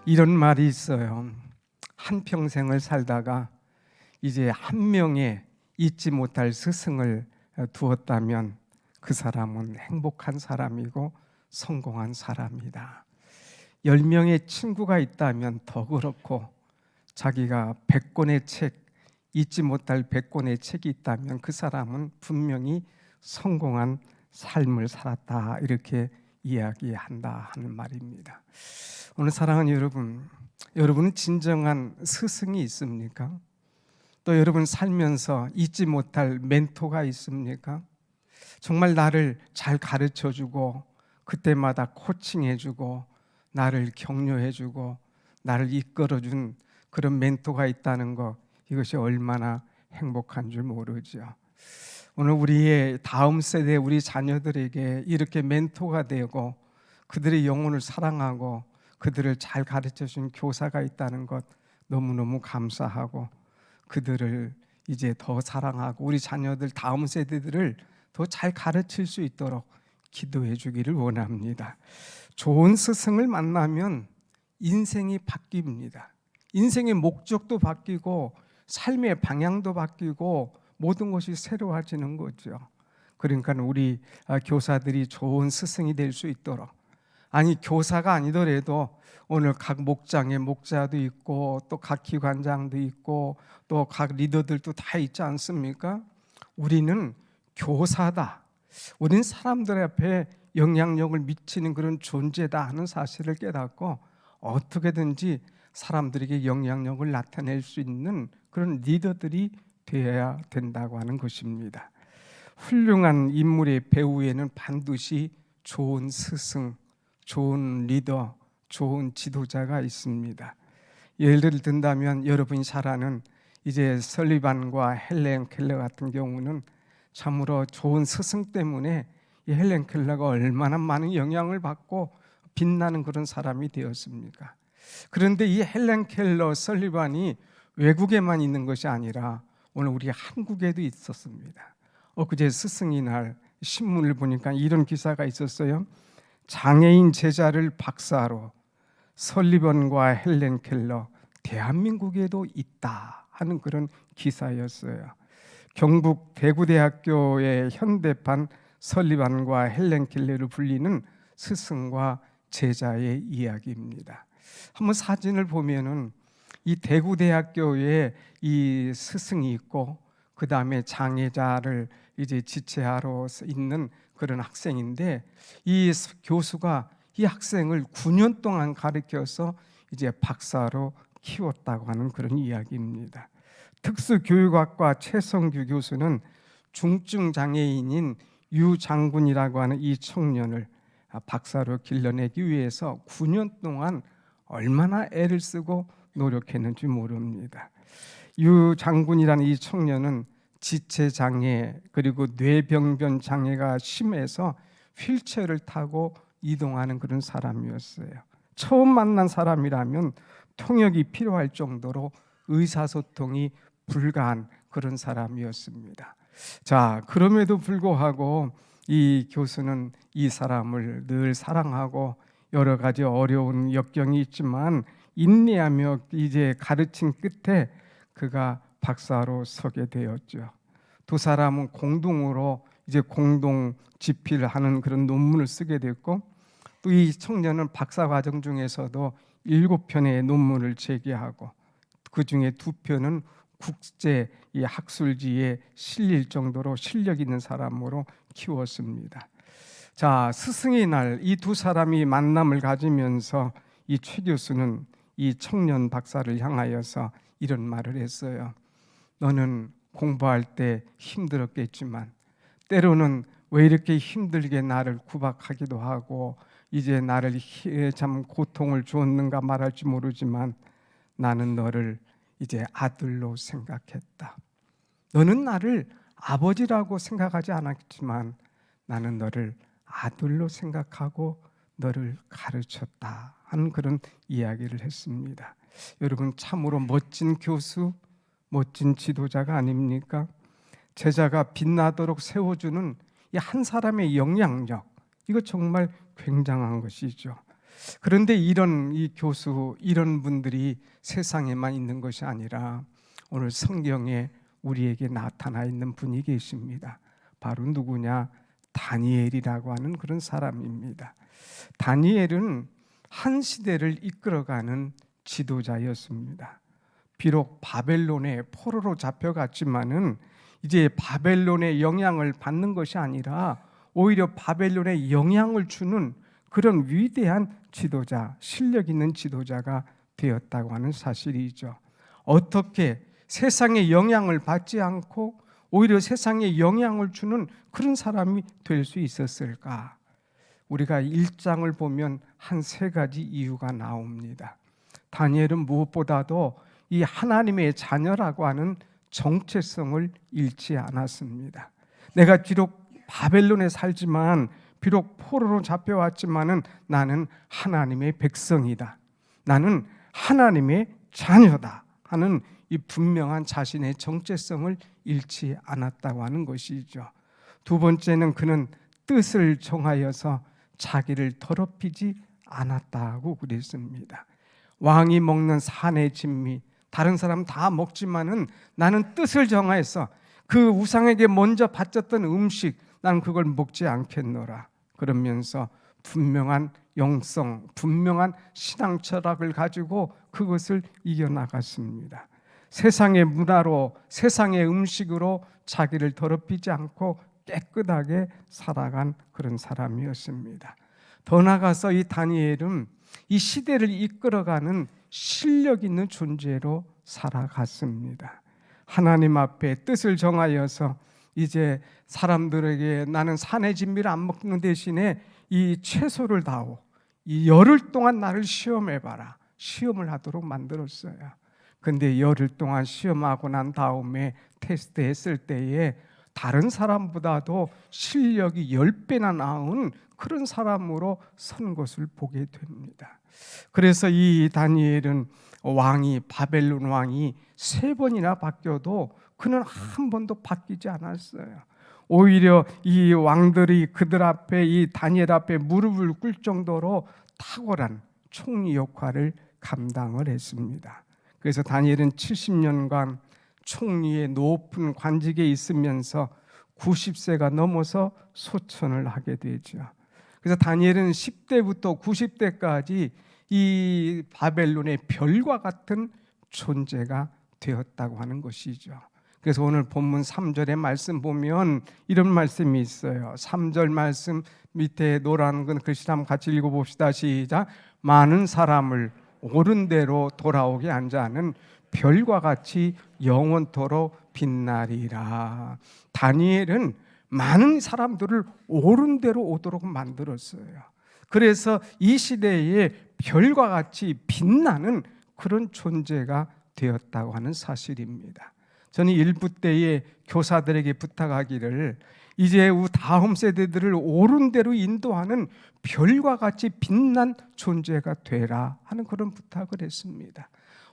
이런 말이 있어요. 한평생을 살다가 이제 한 명의 잊지 못할 스승을 두었다면 그 사람은 행복한 사람이고 성공한 사람이다. 10명의 친구가 있다면 더 그렇고, 자기가 100권의 책, 잊지 못할 100권의 책이 있다면 그 사람은 분명히 성공한 삶을 살았다, 이렇게 이야기한다 하는 말입니다. 오늘 사랑하는 여러분, 여러분은 진정한 스승이 있습니까? 또 여러분 살면서 잊지 못할 멘토가 있습니까? 정말 나를 잘 가르쳐주고 그때마다 코칭해주고 나를 격려해주고 나를 이끌어준 그런 멘토가 있다는 것, 이것이 얼마나 행복한 줄 모르죠. 오늘 우리의 다음 세대, 우리 자녀들에게 이렇게 멘토가 되고 그들의 영혼을 사랑하고 그들을 잘 가르쳐준 교사가 있다는 것, 너무너무 감사하고 그들을 이제 더 사랑하고 우리 자녀들, 다음 세대들을 더 잘 가르칠 수 있도록 기도해 주기를 원합니다. 좋은 스승을 만나면 인생이 바뀝니다. 인생의 목적도 바뀌고 삶의 방향도 바뀌고 모든 것이 새로워지는 거죠. 그러니까 우리 교사들이 좋은 스승이 될 수 있도록, 아니 교사가 아니더라도 오늘 각 목장에 목자도 있고 또 각 기관장도 있고 또 각 리더들도 다 있지 않습니까? 우리는 교사다, 우리는 사람들 앞에 영향력을 미치는 그런 존재다 하는 사실을 깨닫고 어떻게든지 사람들에게 영향력을 나타낼 수 있는 그런 리더들이 되어야 된다고 하는 것입니다. 훌륭한 인물의 배후에는 반드시 좋은 스승, 좋은 리더, 좋은 지도자가 있습니다. 예를 든다면 여러분이 잘 아는 이제 설리반과 헬렌 켈러 같은 경우는 참으로 좋은 스승 때문에 이 헬렌 켈러가 얼마나 많은 영향을 받고 빛나는 그런 사람이 되었습니까? 그런데 이 헬렌 켈러, 설리반이 외국에만 있는 것이 아니라 오늘 우리 한국에도 있었습니다. 엊그제 스승의 날 신문을 보니까 이런 기사가 있었어요. 장애인 제자를 박사로, 설리번과 헬렌 켈러 대한민국에도 있다 하는 그런 기사였어요. 경북 대구대학교의 현대판 설리반과 헬렌 켈러를 불리는 스승과 제자의 이야기입니다. 한번 사진을 보면은 이 대구대학교에 이 스승이 있고 그 다음에 장애자를 이제 지체하러 있는 그런 학생인데, 이 교수가 이 학생을 9년 동안 가르쳐서 이제 박사로 키웠다고 하는 그런 이야기입니다. 특수교육학과 최성규 교수는 중증 장애인인 유장군이라고 하는 이 청년을 박사로 길러내기 위해서 9년 동안 얼마나 애를 쓰고 노력했는지 모릅니다. 유장군이라는 이 청년은 지체장애 그리고 뇌병변 장애가 심해서 휠체어를 타고 이동하는 그런 사람이었어요. 처음 만난 사람이라면 통역이 필요할 정도로 의사소통이 불가한 그런 사람이었습니다. 자, 그럼에도 불구하고 이 교수는 이 사람을 늘 사랑하고 여러 가지 어려운 역경이 있지만 인내하며 이제 가르친 끝에 그가 박사로 서게 되었죠. 두 사람은 공동으로 이제 공동 집필을 하는 그런 논문을 쓰게 됐고, 또 이 청년은 박사 과정 중에서도 7편의 논문을 제기하고 그 중에 2편은 국제 이 학술지에 실릴 정도로 실력 있는 사람으로 키웠습니다. 자, 스승의 날 이 두 사람이 만남을 가지면서 이 최 교수는 이 청년 박사를 향하여서 이런 말을 했어요. 너는 공부할 때 힘들었겠지만 때로는 왜 이렇게 힘들게 나를 구박하기도 하고 이제 나를 참 고통을 주었는가 말할지 모르지만 나는 너를 이제 아들로 생각했다. 너는 나를 아버지라고 생각하지 않았지만 나는 너를 아들로 생각하고 너를 가르쳤다 하는 그런 이야기를 했습니다. 여러분, 참으로 멋진 교수, 멋진 지도자가 아닙니까? 제자가 빛나도록 세워주는 이 한 사람의 영향력, 이거 정말 굉장한 것이죠. 그런데 이런 이 교수, 이런 분들이 세상에만 있는 것이 아니라 오늘 성경에 우리에게 나타나 있는 분이 계십니다. 바로 누구냐? 다니엘이라고 하는 그런 사람입니다. 다니엘은 한 시대를 이끌어가는 지도자였습니다. 비록 바벨론의 포로로 잡혀갔지만은 이제 바벨론의 영향을 받는 것이 아니라 오히려 바벨론에 영향을 주는 그런 위대한 지도자, 실력 있는 지도자가 되었다고 하는 사실이죠. 어떻게 세상의 영향을 받지 않고 오히려 세상에 영향을 주는 그런 사람이 될 수 있었을까? 우리가 1장을 보면 한 3가지 이유가 나옵니다. 다니엘은 무엇보다도 이 하나님의 자녀라고 하는 정체성을 잃지 않았습니다. 내가 비록 바벨론에 살지만, 비록 포로로 잡혀왔지만은 나는 하나님의 백성이다, 나는 하나님의 자녀다 하는 이 분명한 자신의 정체성을 잃지 않았다고 하는 것이죠. 두 번째는 그는 뜻을 정하여서 자기를 더럽히지 않았다고 그랬습니다. 왕이 먹는 산의 진미, 다른 사람 다 먹지만은 나는 뜻을 정하여서 그 우상에게 먼저 바쳤던 음식, 나는 그걸 먹지 않겠노라. 그러면서 분명한 영성, 분명한 신앙 철학을 가지고 그것을 이겨나갔습니다. 세상의 문화로, 세상의 음식으로 자기를 더럽히지 않고 깨끗하게 살아간 그런 사람이었습니다. 더 나아가서 이 다니엘은 이 시대를 이끌어가는 실력 있는 존재로 살아갔습니다. 하나님 앞에 뜻을 정하여서 이제 사람들에게 나는 산의 진미를 안 먹는 대신에 이 채소를 다오, 이 열흘 동안 나를 시험해봐라, 시험을 하도록 만들었어요. 근데 열흘 동안 시험하고 난 다음에 테스트했을 때에 다른 사람보다도 실력이 10배나 나은 그런 사람으로 선 것을 보게 됩니다. 그래서 이 다니엘은 왕이, 바벨론 왕이 3번이나 바뀌어도 그는 한 번도 바뀌지 않았어요. 오히려 이 왕들이 그들 앞에, 이 다니엘 앞에 무릎을 꿇을 정도로 탁월한 총리 역할을 감당을 했습니다. 그래서 다니엘은 70년간 총리의 높은 관직에 있으면서 90세가 넘어서 소천을 하게 되죠. 그래서 다니엘은 10대부터 90대까지 이 바벨론의 별과 같은 존재가 되었다고 하는 것이죠. 그래서 오늘 본문 3절의 말씀 보면 이런 말씀이 있어요. 3절 말씀 밑에 노란 건 글씨 한번 같이 읽어봅시다. 시작. 많은 사람을 옳은 대로 돌아오게 한 자는 별과 같이 영원토록 빛나리라. 다니엘은 많은 사람들을 옳은 대로 오도록 만들었어요. 그래서 이 시대에 별과 같이 빛나는 그런 존재가 되었다고 하는 사실입니다. 저는 일부 때에 교사들에게 부탁하기를 이제 다음 세대들을 옳은 대로 인도하는 별과 같이 빛난 존재가 되라 하는 그런 부탁을 했습니다.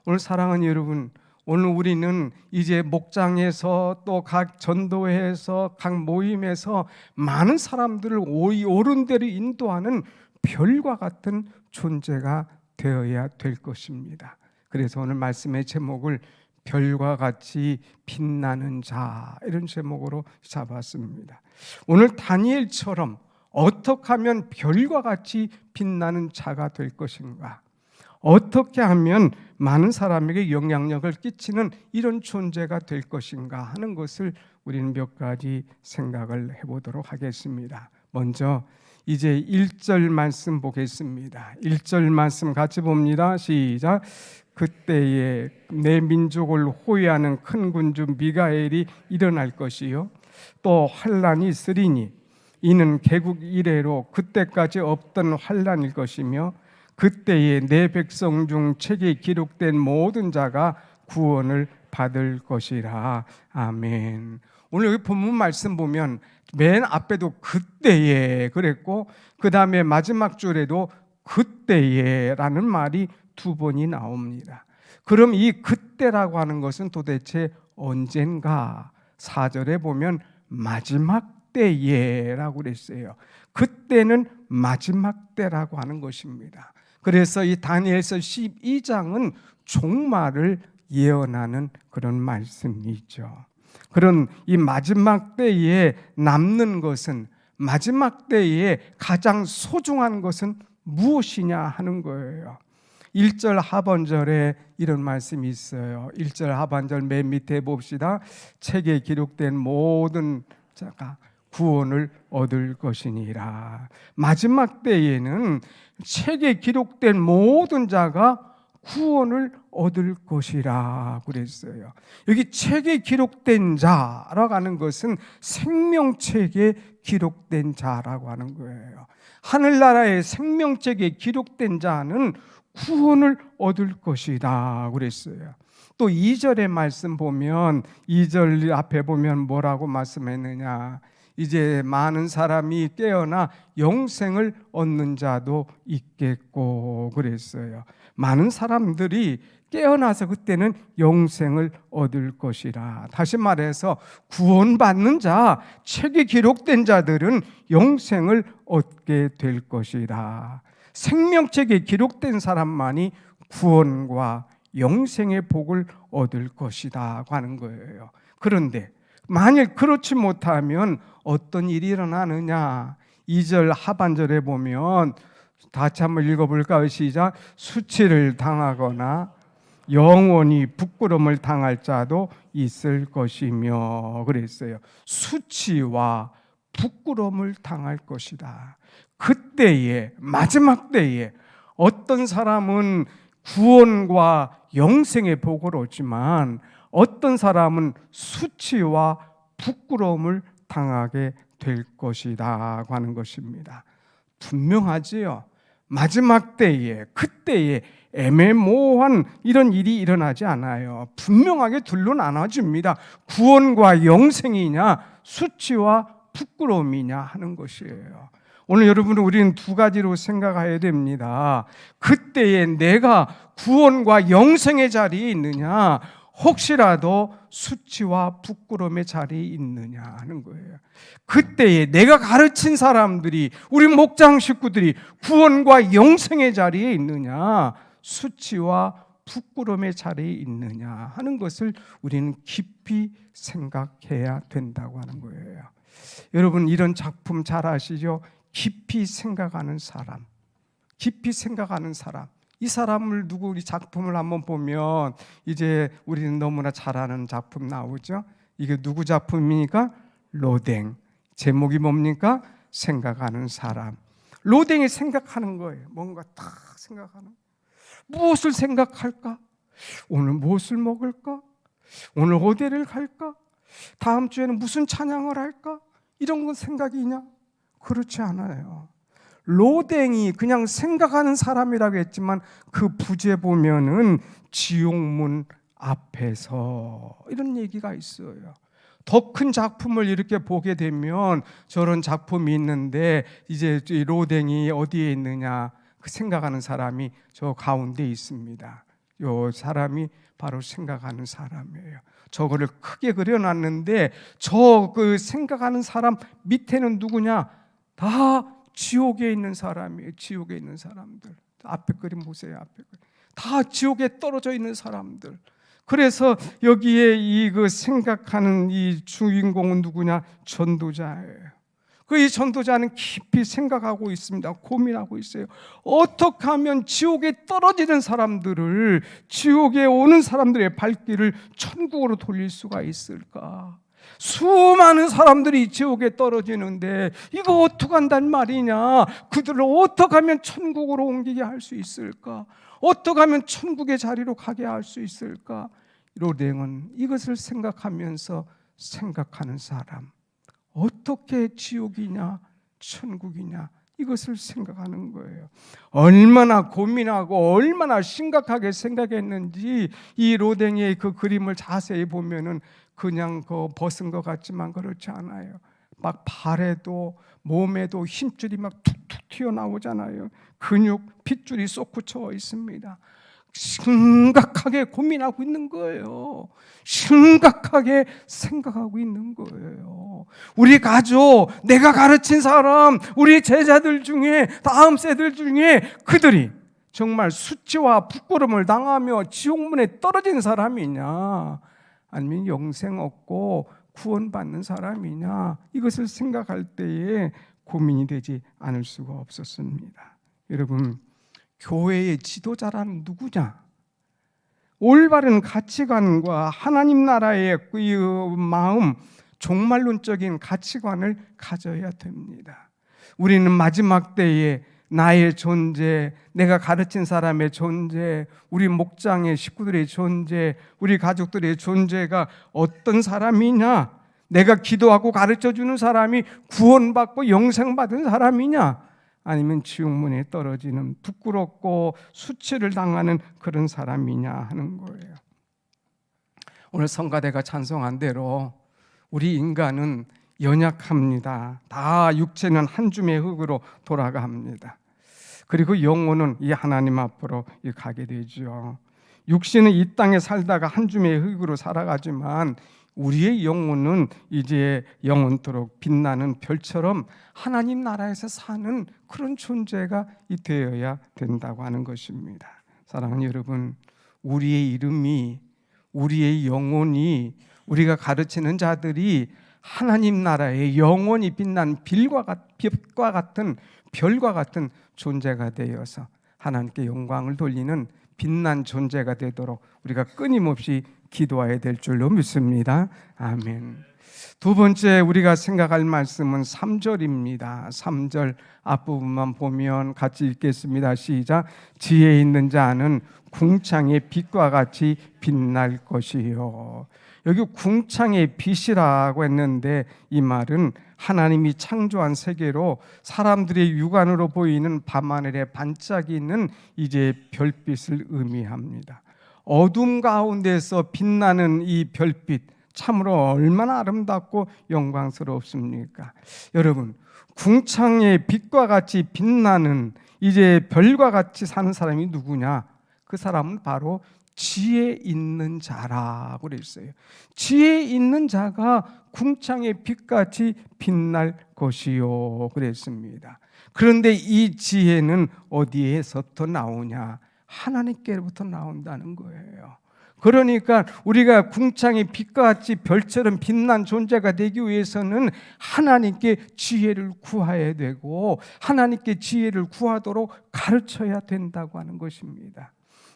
오늘 사랑하는 여러분, 오늘 우리는 이제 목장에서 또 각 전도회에서 각 모임에서 많은 사람들을 옳은 대로 인도하는 별과 같은 존재가 되어야 될 것입니다. 그래서 오늘 말씀의 제목을 별과 같이 빛나는 자, 이런 제목으로 잡았습니다. 오늘 다니엘처럼 어떻게 하면 별과 같이 빛나는 자가 될 것인가? 어떻게 하면 많은 사람에게 영향력을 끼치는 이런 존재가 될 것인가 하는 것을 우리는 몇 가지 생각을 해보도록 하겠습니다. 먼저 이제 1절 말씀 보겠습니다. 1절 말씀 같이 봅니다. 시작. 그때에 내 민족을 호위하는 큰 군주 미가엘이 일어날 것이요 또 환란이 있으리니 이는 개국 이래로 그때까지 없던 환란일 것이며 그때에 내 백성 중 책에 기록된 모든 자가 구원을 받을 것이라. 아멘. 오늘 여기 본문 말씀 보면 맨 앞에도 그때에 그랬고 그 다음에 마지막 줄에도 그때에 라는 말이 2번이 나옵니다. 그럼 이 그때라고 하는 것은 도대체 언젠가? 4절에 보면 마지막 때에라고 그랬어요. 그때는 마지막 때라고 하는 것입니다. 그래서 이 다니엘서 12장은 종말을 예언하는 그런 말씀이죠. 그런 이 마지막 때에 남는 것은, 마지막 때에 가장 소중한 것은 무엇이냐 하는 거예요. 1절 하반절에 이런 말씀이 있어요. 1절 하반절 맨 밑에 봅시다. 책에 기록된 모든 자가 구원을 얻을 것이니라. 마지막 때에는 책에 기록된 모든 자가 구원을 얻을 것이라 그랬어요. 여기 책에 기록된 자라고 하는 것은 생명책에 기록된 자라고 하는 거예요. 하늘나라의 생명책에 기록된 자는 구원을 얻을 것이다 그랬어요. 또 2절의 말씀 보면, 2절 앞에 보면 뭐라고 말씀했느냐, 이제 많은 사람이 깨어나 영생을 얻는 자도 있겠고 그랬어요. 많은 사람들이 깨어나서 그때는 영생을 얻을 것이라. 다시 말해서 구원받는 자, 책에 기록된 자들은 영생을 얻게 될 것이라. 생명책에 기록된 사람만이 구원과 영생의 복을 얻을 것이다 하는 거예요. 그런데 만일 그렇지 못하면 어떤 일이 일어나느냐? 2절 하반절에 보면, 다시 한번 읽어볼까요? 시작. 수치를 당하거나 영원히 부끄러움을 당할 자도 있을 것이며 그랬어요. 수치와 부끄러움을 당할 것이다. 그때에, 마지막 때에 어떤 사람은 구원과 영생의 복을 얻지만 어떤 사람은 수치와 부끄러움을 당하게 될 것이다 하는 것입니다. 분명하지요. 마지막 때에, 그때에 애매모호한 이런 일이 일어나지 않아요. 분명하게 둘로 나눠집니다. 구원과 영생이냐, 수치와 부끄러움이냐 하는 것이에요. 오늘 여러분, 우리는 두 가지로 생각해야 됩니다. 그때에 내가 구원과 영생의 자리에 있느냐, 혹시라도 수치와 부끄러움의 자리에 있느냐 하는 거예요. 그때에 내가 가르친 사람들이, 우리 목장 식구들이 구원과 영생의 자리에 있느냐, 수치와 부끄러움의 자리에 있느냐 하는 것을 우리는 깊이 생각해야 된다고 하는 거예요. 여러분, 이런 작품 잘 아시죠? 깊이 생각하는 사람, 깊이 생각하는 사람. 이 사람을 이 작품을 한번 보면 이제 우리는 너무나 잘 아는 작품 나오죠. 이게 누구 작품입니까? 로댕. 제목이 뭡니까? 생각하는 사람. 로댕이 생각하는 거예요. 뭔가 딱 생각하는. 무엇을 생각할까? 오늘 무엇을 먹을까? 오늘 어디를 갈까? 다음 주에는 무슨 찬양을 할까? 이런 건 생각이냐? 그렇지 않아요. 로댕이 그냥 생각하는 사람이라고 했지만 그 부제 보면은 지옥문 앞에서 이런 얘기가 있어요. 더 큰 작품을 이렇게 보게 되면 저런 작품이 있는데 이제 로댕이 어디에 있느냐, 그 생각하는 사람이 저 가운데 있습니다. 요 사람이 바로 생각하는 사람이에요. 저거를 크게 그려놨는데 저 그 생각하는 사람 밑에는 누구냐? 다 지옥에 있는 사람이에요. 지옥에 있는 사람들. 앞에 그림 보세요. 앞에 그림. 다 지옥에 떨어져 있는 사람들. 그래서 여기에 이 그 생각하는 이 주인공은 누구냐? 전도자예요. 그 이 전도자는 깊이 생각하고 있습니다. 고민하고 있어요. 어떻게 하면 지옥에 떨어지는 사람들을, 지옥에 오는 사람들의 발길을 천국으로 돌릴 수가 있을까? 수많은 사람들이 지옥에 떨어지는데 이거 어떻게 한단 말이냐? 그들을 어떻게 하면 천국으로 옮기게 할 수 있을까? 어떻게 하면 천국의 자리로 가게 할 수 있을까? 로댕은 이것을 생각하면서 생각하는 사람, 어떻게 지옥이냐 천국이냐 이것을 생각하는 거예요. 얼마나 고민하고 얼마나 심각하게 생각했는지 이 로댕의 그 그림을 자세히 보면은 그냥 그 벗은 것 같지만 그렇지 않아요. 막 발에도 몸에도 힘줄이 막 툭툭 튀어나오잖아요. 근육, 핏줄이 솟구쳐 있습니다. 심각하게 고민하고 있는 거예요. 심각하게 생각하고 있는 거예요. 우리 가족, 내가 가르친 사람, 우리 제자들 중에, 다음 세대들 중에 그들이 정말 수치와 부끄러움을 당하며 지옥문에 떨어진 사람이냐, 아니면 영생 얻고 구원받는 사람이냐, 이것을 생각할 때에 고민이 되지 않을 수가 없었습니다. 여러분, 교회의 지도자란 누구냐? 올바른 가치관과 하나님 나라의 그 마음, 종말론적인 가치관을 가져야 됩니다. 우리는 마지막 때에 나의 존재, 내가 가르친 사람의 존재, 우리 목장의 식구들의 존재, 우리 가족들의 존재가 어떤 사람이냐? 내가 기도하고 가르쳐주는 사람이 구원받고 영생받은 사람이냐? 아니면 지옥문에 떨어지는 부끄럽고 수치를 당하는 그런 사람이냐 하는 거예요. 오늘 성가대가 찬송한 대로 우리 인간은 연약합니다. 다 육체는 한 줌의 흙으로 돌아갑니다. 그리고 영혼은 이 하나님 앞으로 가게 되죠. 육신은 이 땅에 살다가 한 줌의 흙으로 살아가지만 우리의 영혼은 이제 영원토록 빛나는 별처럼 하나님 나라에서 사는 그런 존재가 되어야 된다고 하는 것입니다. 사랑하는 여러분, 우리의 이름이, 우리의 영혼이, 우리가 가르치는 자들이 하나님 나라의 영원히 빛나는 빛과 같은 별과 같은 존재가 되어서 하나님께 영광을 돌리는 빛난 존재가 되도록 우리가 끊임없이 기도해야 될 줄로 믿습니다. 아멘. 두 번째 우리가 생각할 말씀은 3절입니다. 3절 앞부분만 보면 같이 읽겠습니다. 시작. 지혜 있는 자는 궁창의 빛과 같이 빛날 것이요. 여기 궁창의 빛이라고 했는데 이 말은 하나님이 창조한 세계로 사람들의 육안으로 보이는 밤하늘에 반짝이는 이제 별빛을 의미합니다. 어둠 가운데서 빛나는 이 별빛, 참으로 얼마나 아름답고 영광스럽습니까? 여러분, 궁창의 빛과 같이 빛나는 이제 별과 같이 사는 사람이 누구냐? 그 사람은 바로 지혜 있는 자라고 그랬어요. 지혜 있는 자가 궁창의 빛같이 빛날 것이요 그랬습니다. 그런데 이 지혜는 어디에서부터 나오냐? 하나님께로부터 나온다는 거예요. 그러니까 우리가 궁창의 빛과 같이 별처럼 빛난 존재가 되기 위해서는 하나님께 지혜를 구해야 되고 하나님께 지혜를 구하도록 가르쳐야 된다고 하는 것입니다.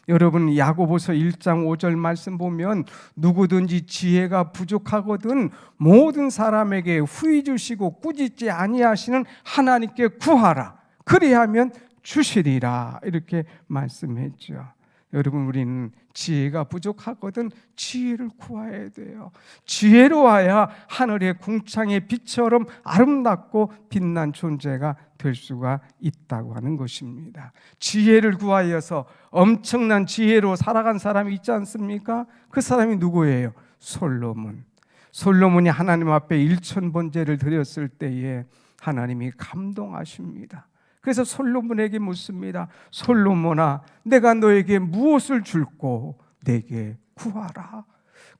여러분, 야고보서 1장 5절 말씀 보면 누구든지 지혜가 부족하거든 모든 사람에게 후히 주시고 꾸짖지 아니하시는 하나님께 구하라. 그리하면 주시리라. 이렇게 말씀했죠. 여러분, 우리는 지혜가 부족하거든 지혜를 구해야 돼요. 지혜로워야 하늘의 궁창의 빛처럼 아름답고 빛난 존재가 될 수가 있다고 하는 것입니다. 지혜를 구하여서 엄청난 지혜로 살아간 사람이 있지 않습니까? 그 사람이 누구예요? 솔로몬. 솔로몬이 하나님 앞에 1000번제를 드렸을 때에 하나님이 감동하십니다. 그래서 솔로몬에게 묻습니다. 솔로몬아, 내가 너에게 무엇을 줄고 내게 구하라.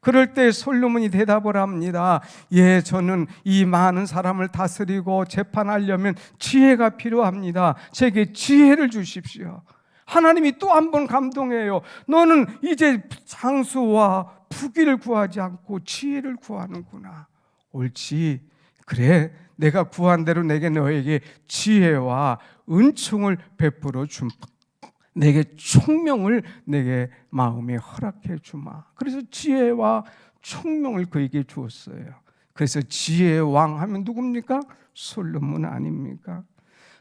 그럴 때 솔로몬이 대답을 합니다. 예, 저는 이 많은 사람을 다스리고 재판하려면 지혜가 필요합니다. 제게 지혜를 주십시오. 하나님이 또 한 번 감동해요. 너는 이제 장수와 부귀를 구하지 않고 지혜를 구하는구나. 옳지. 그래, 내가 구한 대로 내게 너에게 지혜와 은총을 베풀어 줌. 내게 총명을 내게 마음에 허락해 주마. 그래서 지혜와 총명을 그에게 주었어요. 그래서 지혜의 왕 하면 누굽니까? 솔로몬 아닙니까?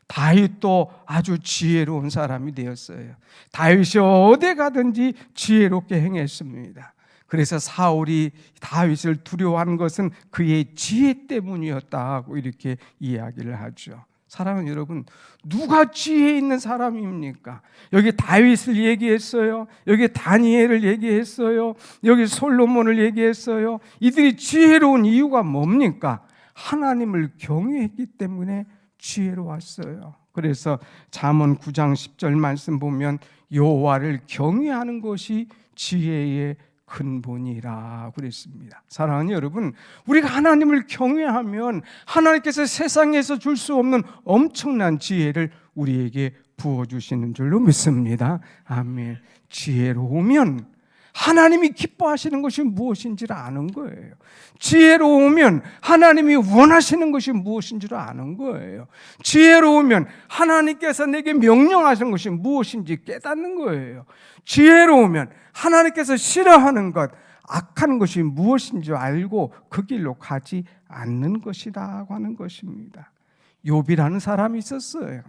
다윗도 아주 지혜로운 사람이 되었어요. 다윗이 어디 가든지 지혜롭게 행했습니다. 그래서 사울이 다윗을 두려워하는 것은 그의 지혜 때문이었다고 이렇게 이야기를 하죠. 사랑하는 여러분, 누가 지혜 있는 사람입니까? 여기 다윗을 얘기했어요. 여기 다니엘을 얘기했어요. 여기 솔로몬을 얘기했어요. 이들이 지혜로운 이유가 뭡니까? 하나님을 경외했기 때문에 지혜로웠어요. 그래서 잠언 9장 10절 말씀 보면 여호와를 경외하는 것이 지혜의 근본이라 그랬습니다. 사랑하는 여러분, 우리가 하나님을 경외하면 하나님께서 세상에서 줄 수 없는 엄청난 지혜를 우리에게 부어주시는 줄로 믿습니다. 아멘. 지혜로우면 하나님이 기뻐하시는 것이 무엇인지를 아는 거예요. 지혜로우면 하나님이 원하시는 것이 무엇인지를 아는 거예요. 지혜로우면 하나님께서 내게 명령하시는 것이 무엇인지 깨닫는 거예요. 지혜로우면 하나님께서 싫어하는 것, 악한 것이 무엇인지 알고 그 길로 가지 않는 것이라고 하는 것입니다. 욥이라는 사람이 있었어요.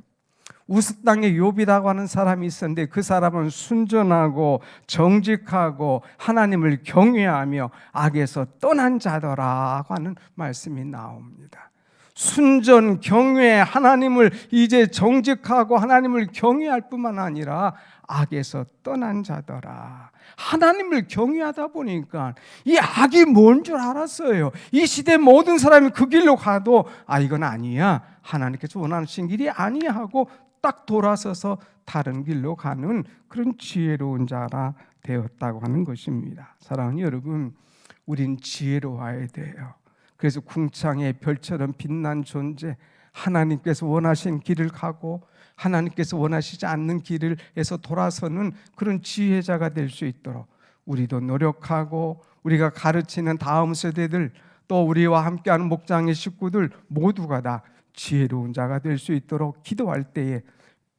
우스 땅에 욥이라고 하는 사람이 있었는데 그 사람은 순전하고 정직하고 하나님을 경외하며 악에서 떠난 자더라고 하는 말씀이 나옵니다. 순전, 경외, 하나님을 이제 정직하고 하나님을 경외할 뿐만 아니라 악에서 떠난 자더라. 하나님을 경외하다 보니까 이 악이 뭔 줄 알았어요. 이 시대 모든 사람이 그 길로 가도 이건 아니야, 하나님께서 원하시는 길이 아니야 하고 딱 돌아서서 다른 길로 가는 그런 지혜로운 자라 되었다고 하는 것입니다. 사랑하는 여러분, 우린 지혜로워야 돼요. 그래서 궁창의 별처럼 빛난 존재, 하나님께서 원하신 길을 가고 하나님께서 원하시지 않는 길에서 돌아서는 그런 지혜자가 될 수 있도록 우리도 노력하고, 우리가 가르치는 다음 세대들, 또 우리와 함께하는 목장의 식구들 모두가 다 지혜로운 자가 될 수 있도록 기도할 때에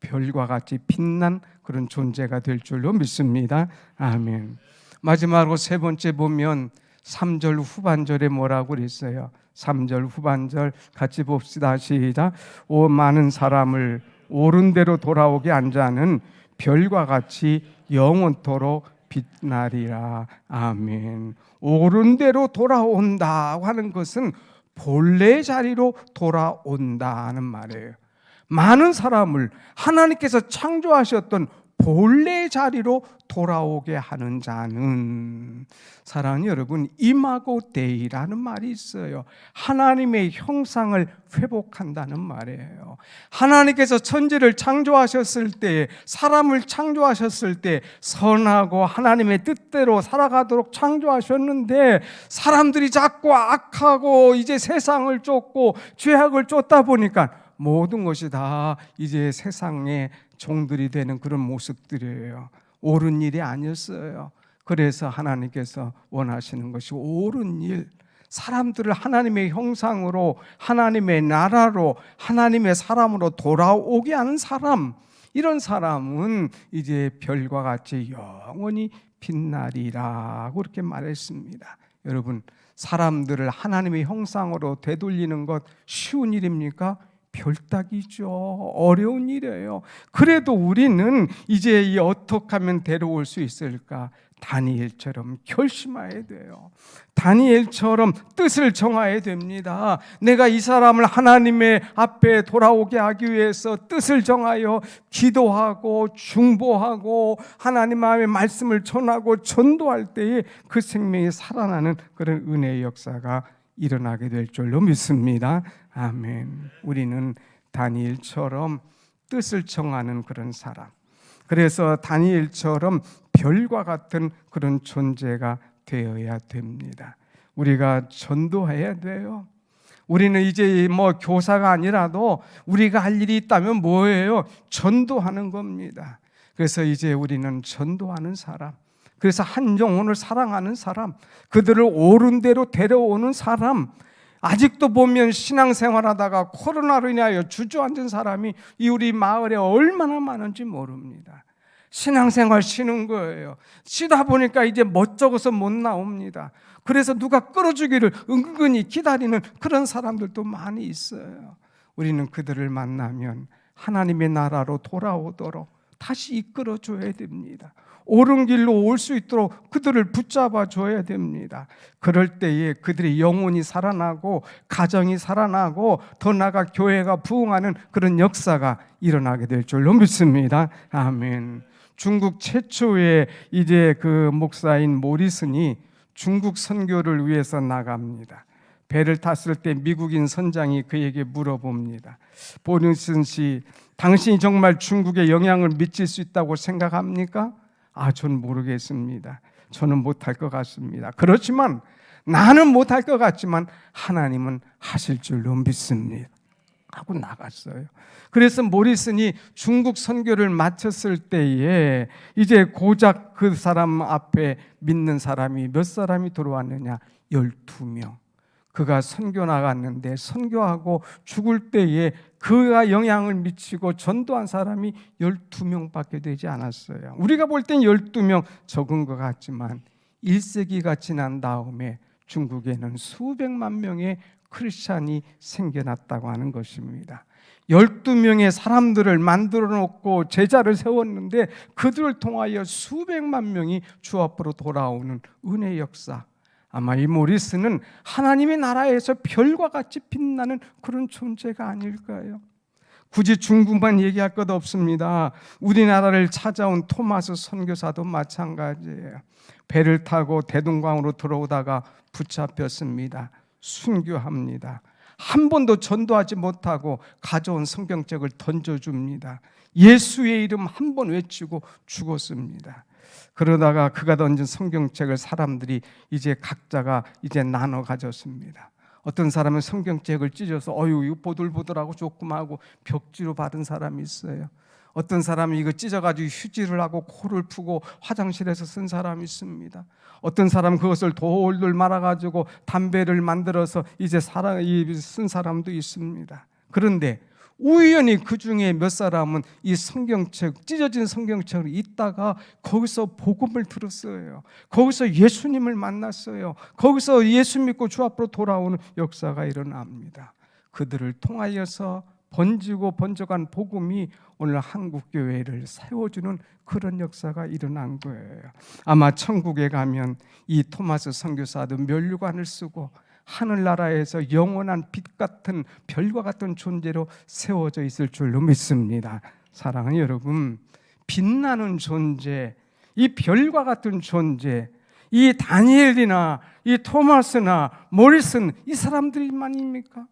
별과 같이 빛난 그런 존재가 될 줄로 믿습니다. 아멘. 마지막으로 세 번째 보면 3절 후반절에 뭐라고 그랬어요? 3절 후반절 같이 봅시다. 시작. 오 많은 사람을 옳은 대로 돌아오게 한 자는 별과 같이 영원토록 빛나리라. 아멘. 옳은 대로 돌아온다고 하는 것은 본래 자리로 돌아온다는 말이에요. 많은 사람을 하나님께서 창조하셨던 본래 자리로 돌아오게 하는 자는, 사랑하는 여러분, 이마고 데이라는 말이 있어요. 하나님의 형상을 회복한다는 말이에요. 하나님께서 천지를 창조하셨을 때, 사람을 창조하셨을 때 선하고 하나님의 뜻대로 살아가도록 창조하셨는데, 사람들이 자꾸 악하고 이제 세상을 쫓고 죄악을 쫓다 보니까 모든 것이 다 이제 세상의 종들이 되는 그런 모습들이에요. 옳은 일이 아니었어요. 그래서 하나님께서 원하시는 것이 옳은 일, 사람들을 하나님의 형상으로, 하나님의 나라로, 하나님의 사람으로 돌아오게 하는 사람, 이런 사람은 이제 별과 같이 영원히 빛나리라고 그렇게 말했습니다. 여러분, 사람들을 하나님의 형상으로 되돌리는 것 쉬운 일입니까? 별따기죠. 어려운 일이에요. 그래도 우리는 이제 어떻게 하면 데려올 수 있을까? 다니엘처럼 결심해야 돼요. 다니엘처럼 뜻을 정해야 됩니다. 내가 이 사람을 하나님의 앞에 돌아오게 하기 위해서 뜻을 정하여 기도하고 중보하고 하나님 앞에 말씀을 전하고 전도할 때에 그 생명이 살아나는 그런 은혜의 역사가 일어나게 될 줄로 믿습니다. 아멘. 우리는 다니엘처럼 뜻을 정하는 그런 사람, 그래서 다니엘처럼 별과 같은 그런 존재가 되어야 됩니다. 우리가 전도해야 돼요. 우리는 이제 교사가 아니라도 우리가 할 일이 있다면 뭐예요? 전도하는 겁니다. 그래서 이제 우리는 전도하는 사람, 그래서 한 영혼을 사랑하는 사람, 그들을 옳은 대로 데려오는 사람. 아직도 보면 신앙생활하다가 코로나로 인하여 주저앉은 사람이 이 우리 마을에 얼마나 많은지 모릅니다. 신앙생활 쉬는 거예요. 쉬다 보니까 이제 멋쩍어서 못 나옵니다. 그래서 누가 끌어주기를 은근히 기다리는 그런 사람들도 많이 있어요. 우리는 그들을 만나면 하나님의 나라로 돌아오도록 다시 이끌어줘야 됩니다. 옳은 길로 올 수 있도록 그들을 붙잡아 줘야 됩니다. 그럴 때에 그들의 영혼이 살아나고 가정이 살아나고 더 나아가 교회가 부흥하는 그런 역사가 일어나게 될 줄로 믿습니다. 아멘. 중국 최초의 이제 그 목사인 모리슨이 중국 선교를 위해서 나갑니다. 배를 탔을 때 미국인 선장이 그에게 물어봅니다. 보리슨 씨, 당신이 정말 중국에 영향을 미칠 수 있다고 생각합니까? 전 모르겠습니다. 저는 못할 것 같습니다. 그렇지만 나는 못할 것 같지만 하나님은 하실 줄로 믿습니다 하고 나갔어요. 그래서 모리슨이 중국 선교를 마쳤을 때에 이제 고작 그 사람 앞에 믿는 사람이 몇 사람이 들어왔느냐? 12명. 그가 선교 나갔는데 선교하고 죽을 때에 그가 영향을 미치고 전도한 사람이 12명밖에 되지 않았어요. 우리가 볼 땐 12명 적은 것 같지만 1세기가 지난 다음에 중국에는 수백만 명의 크리스찬이 생겨났다고 하는 것입니다. 12명의 사람들을 만들어 놓고 제자를 세웠는데 그들을 통하여 수백만 명이 주 앞으로 돌아오는 은혜의 역사. 아마 이 모리스는 하나님의 나라에서 별과 같이 빛나는 그런 존재가 아닐까요? 굳이 중국만 얘기할 것 없습니다. 우리나라를 찾아온 토마스 선교사도 마찬가지예요. 배를 타고 대동강으로 들어오다가 붙잡혔습니다. 순교합니다. 한 번도 전도하지 못하고 가져온 성경책을 던져줍니다. 예수의 이름 한 번 외치고 죽었습니다. 그러다가 그가 던진 성경책을 사람들이 이제 각자가 이제 나눠 가졌습니다. 어떤 사람은 성경책을 찢어서 이거 보들보들하고 조그마하고 벽지로 바른 사람이 있어요. 어떤 사람은 이거 찢어가지고 휴지를 하고 코를 푸고 화장실에서 쓴 사람이 있습니다. 어떤 사람은 그것을 돌돌 말아가지고 담배를 만들어서 이제 쓴 사람도 있습니다. 그런데 우연히 그 중에 몇 사람은 이 성경책, 찢어진 성경책을 읽다가 거기서 복음을 들었어요. 거기서 예수님을 만났어요. 거기서 예수 믿고 주 앞으로 돌아오는 역사가 일어납니다. 그들을 통하여서 번져간 복음이 오늘 한국교회를 세워주는 그런 역사가 일어난 거예요. 아마 천국에 가면 이 토마스 선교사도 면류관을 쓰고 하늘나라에서 영원한 빛 같은 별과 같은 존재로 세워져 있을 줄로 믿습니다. 사랑하는 여러분, 빛나는 존재, 이 별과 같은 존재, 이 다니엘이나 이 토마스나 모리슨, 이 사람들만입니까?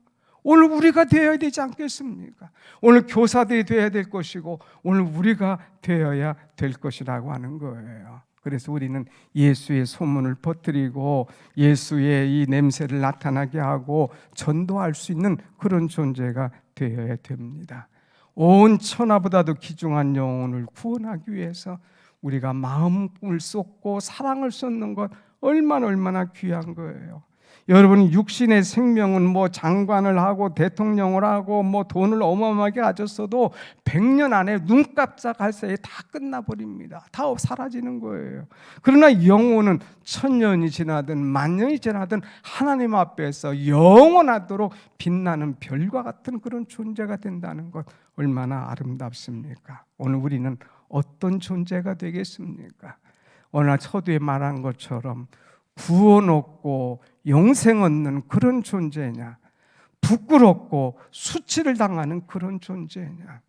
오늘 우리가 되어야 되지 않겠습니까? 오늘 교사들이 되어야 될 것이고 오늘 우리가 되어야 될 것이라고 하는 거예요. 그래서 우리는 예수의 소문을 퍼뜨리고 예수의 이 냄새를 나타나게 하고 전도할 수 있는 그런 존재가 되어야 됩니다. 온 천하보다도 귀중한 영혼을 구원하기 위해서 우리가 마음을 쏟고 사랑을 쏟는 것 얼마나 귀한 거예요. 여러분, 육신의 생명은 뭐 장관을 하고 대통령을 하고 뭐 돈을 어마어마하게 가졌어도 100년 안에 눈 깜짝할 새에 다 끝나버립니다. 다 사라지는 거예요. 그러나 영혼은 1000년이 지나든 만년이 지나든 하나님 앞에서 영원하도록 빛나는 별과 같은 그런 존재가 된다는 것 얼마나 아름답습니까? 오늘 우리는 어떤 존재가 되겠습니까? 오늘 서두에 말한 것처럼 구원 얻고 영생 얻는 그런 존재냐? 부끄럽고 수치를 당하는 그런 존재냐?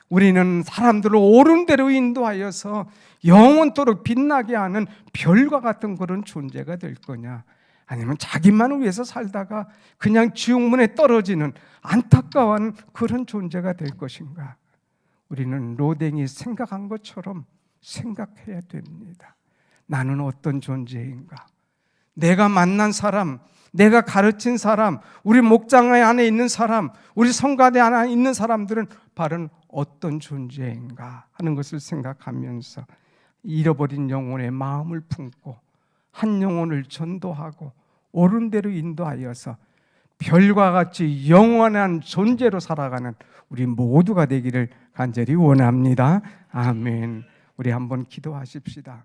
우리는 사람들을 옳은 대로 인도하여서 영원토록 빛나게 하는 별과 같은 그런 존재가 될 거냐? 아니면 자기만을 위해서 살다가 그냥 지옥문에 떨어지는 안타까운 그런 존재가 될 것인가? 우리는 로댕이 생각한 것처럼 생각해야 됩니다. 나는 어떤 존재인가? 내가 만난 사람, 내가 가르친 사람, 우리 목장 안에 있는 사람, 우리 성가대 안에 있는 사람들은 바로 어떤 존재인가 하는 것을 생각하면서 잃어버린 영혼의 마음을 품고 한 영혼을 전도하고 옳은 대로 인도하여서 별과 같이 영원한 존재로 살아가는 우리 모두가 되기를 간절히 원합니다. 아멘. 우리 한번 기도하십시다.